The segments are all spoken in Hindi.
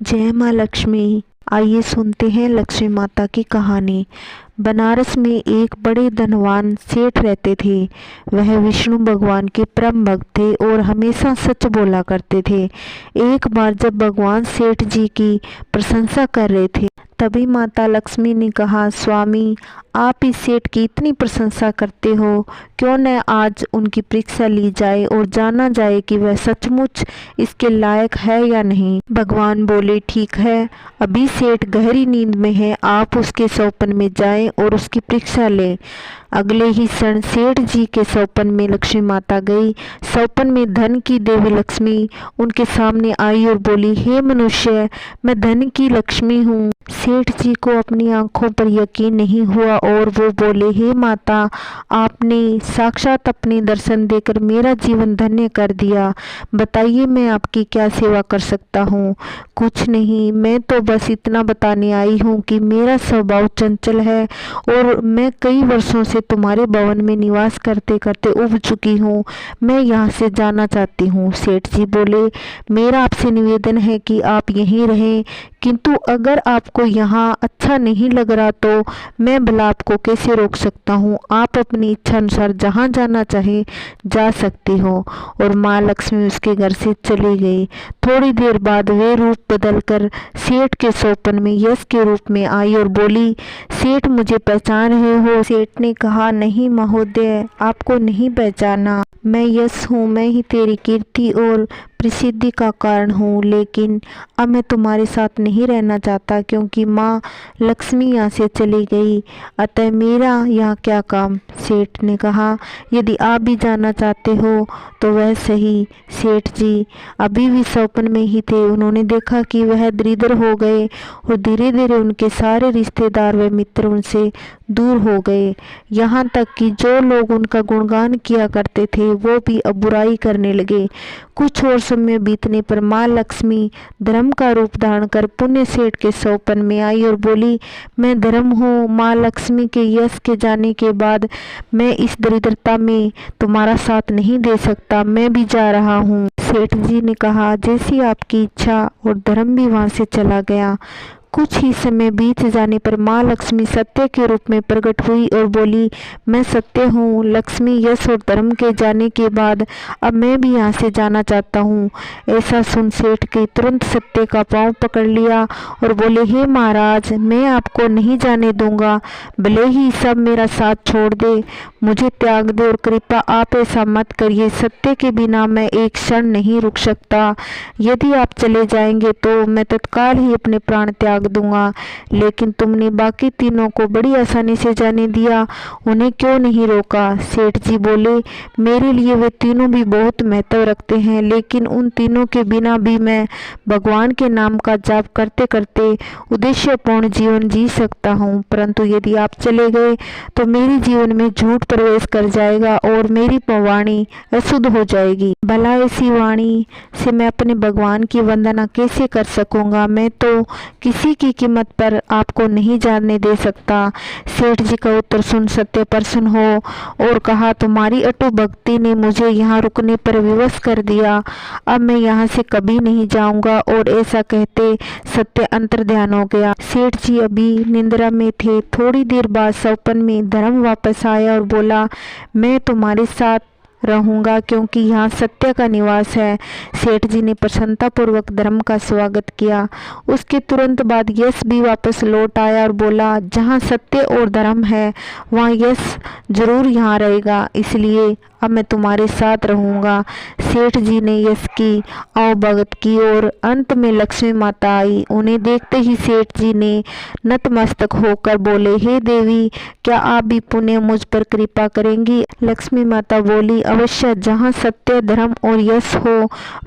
जय माँ लक्ष्मी। आइए सुनते हैं लक्ष्मी माता की कहानी। बनारस में एक बड़े धनवान सेठ रहते थे। वह विष्णु भगवान के परम भक्त थे और हमेशा सच बोला करते थे। एक बार जब भगवान सेठ जी की प्रशंसा कर रहे थे, तभी माता लक्ष्मी ने कहा, स्वामी, आप इस सेठ की इतनी प्रशंसा करते हो, क्यों न आज उनकी परीक्षा ली जाए और जाना जाए कि वह सचमुच इसके लायक है या नहीं। भगवान बोले, ठीक है, अभी सेठ गहरी नींद में है, आप उसके सौपन में जाएं और उसकी परीक्षा लें। अगले ही क्षण सेठ जी के सौपन में लक्ष्मी माता गई। सौपन में धन की देवी लक्ष्मी उनके सामने आई और बोली, हे मनुष्य, मैं धन की लक्ष्मी हूँ। सेठ जी को अपनी आंखों पर यकीन नहीं हुआ और वो बोले, हे माता, आपने साक्षात अपने दर्शन देकर मेरा जीवन धन्य कर दिया। बताइए, मैं आपकी क्या सेवा कर सकता हूँ। कुछ नहीं, मैं तो बस इतना बताने आई हूँ कि मेरा स्वभाव चंचल है और मैं कई वर्षों से तुम्हारे भवन में निवास करते करते उब चुकी हूँ। मैं यहाँ से जाना चाहती हूँ। सेठ जी बोले, मेरा आपसे निवेदन है कि आप यहीं रहें, किंतु अगर आपको यहाँ अच्छा नहीं लग रहा तो मैं भला आपको कैसे रोक सकता हूँ। आप अपनी इच्छा अनुसार जहाँ जाना चाहे जा सकती हो। और माँ लक्ष्मी उसके घर से चली गई। थोड़ी देर बाद वे रूप बदलकर सेठ के सौपन में यश के रूप में आई और बोली, सेठ, मुझे पहचान रहे हो। सेठ ने कहा, नहीं महोदय, आपको नहीं पहचाना। मैं यश हूँ, मैं ही तेरी कीर्ति और प्रसिद्धि का कारण हूँ, लेकिन अब मैं तुम्हारे साथ नहीं रहना चाहता क्योंकि माँ लक्ष्मी यहाँ से चली गई, अतः मेरा यहाँ क्या काम। सेठ ने कहा, यदि आप भी जाना चाहते हो तो वह सही। सेठ जी अभी भी सौपन में ही थे। उन्होंने देखा कि वह दरिद्र हो गए और धीरे धीरे उनके सारे रिश्तेदार व मित्र उनसे दूर हो गए। यहाँ तक कि जो लोग उनका गुणगान किया करते थे वो भी अब बुराई करने लगे। कुछ और समय बीतने पर माँ लक्ष्मी धर्म का रूप धारण कर पुण्य सेठ के सौपन में आई और बोली, मैं धर्म हूँ। माँ लक्ष्मी के यश के जाने के बाद मैं इस दरिद्रता में तुम्हारा साथ नहीं दे सकता, मैं भी जा रहा हूँ। सेठ जी ने कहा, जैसी आपकी इच्छा, और धर्म भी वहाँ से चला गया। कुछ ही समय बीत जाने पर माँ लक्ष्मी सत्य के रूप में प्रकट हुई और बोली, मैं सत्य हूँ। लक्ष्मी, यश और धर्म के जाने के बाद अब मैं भी यहाँ से जाना चाहता हूँ। ऐसा सुन सेठ के तुरंत सत्य का पांव पकड़ लिया और बोले, हे महाराज, मैं आपको नहीं जाने दूंगा। भले ही सब मेरा साथ छोड़ दे, मुझे त्याग दे, और कृपा आप ऐसा मत करिए। सत्य के बिना मैं एक क्षण नहीं रुक सकता। यदि आप चले जाएंगे तो मैं तत्काल ही अपने प्राण त्याग दूंगा। लेकिन तुमने बाकी तीनों को बड़ी आसानी से जाने दिया, उन्हें क्यों नहीं रोका। सेठ जी बोले, मेरे लिए वे तीनों भी बहुत महत्व रखते हैं, लेकिन उन तीनों के बिना भी मैं भगवान के नाम का जाप करते करते उद्देश्यपूर्ण जीवन जी सकता हूँ। परंतु यदि आप चले गए तो मेरे जीवन में झूठ प्रवेश कर जाएगा और मेरी वाणी अशुद्ध हो जाएगी। भला ऐसी वाणी से मैं अपने भगवान की वंदना कैसे कर सकूंगा। मैं तो किसी की कीमत पर आपको नहीं जानने दे सकता। सेठ जी का उत्तर सुन सत्य प्रसन्न हो और कहा, तुम्हारी अटूट भक्ति ने मुझे यहाँ रुकने पर विवश कर दिया। अब मैं यहाँ से कभी नहीं जाऊंगा। और ऐसा कहते सत्य अंतर ध्यान हो गया। सेठ जी अभी निंद्रा में थे। थोड़ी देर बाद सौपन में धर्म वापस आया और बोला, मैं तुम्हारे साथ रहूंगा क्योंकि यहाँ सत्य का निवास है। सेठ जी ने प्रसन्नता पूर्वक धर्म का स्वागत किया। उसके तुरंत बाद यश भी वापस लौट आया और बोला, जहाँ सत्य और धर्म है वहाँ यश जरूर यहाँ रहेगा, इसलिए अब मैं तुम्हारे साथ रहूंगा। सेठ जी ने यश की अवभगत की और अंत में लक्ष्मी माता आई। उन्हें देखते ही सेठ जी ने नतमस्तक होकर बोले, हे देवी, क्या आप भी पुण्य मुझ पर कृपा करेंगी। लक्ष्मी माता बोली, अवश्य, जहाँ सत्य, धर्म और यश हो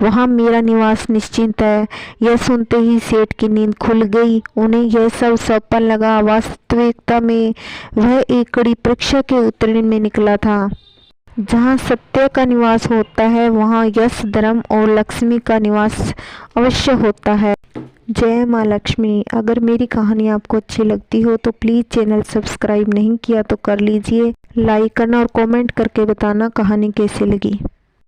वहाँ मेरा निवास निश्चिंत है। यह सुनते ही सेठ की नींद खुल गई। उन्हें यह सब सपन लगा। वास्तविकता में वह एक कड़ी परीक्षा के उत्तीर्ण में निकला था। जहाँ सत्य का निवास होता है वहाँ यश, धर्म और लक्ष्मी का निवास अवश्य होता है। जय माँ लक्ष्मी। अगर मेरी कहानी आपको अच्छी लगती हो तो प्लीज़ चैनल सब्सक्राइब नहीं किया तो कर लीजिए। लाइक करना और कमेंट करके बताना कहानी कैसी लगी।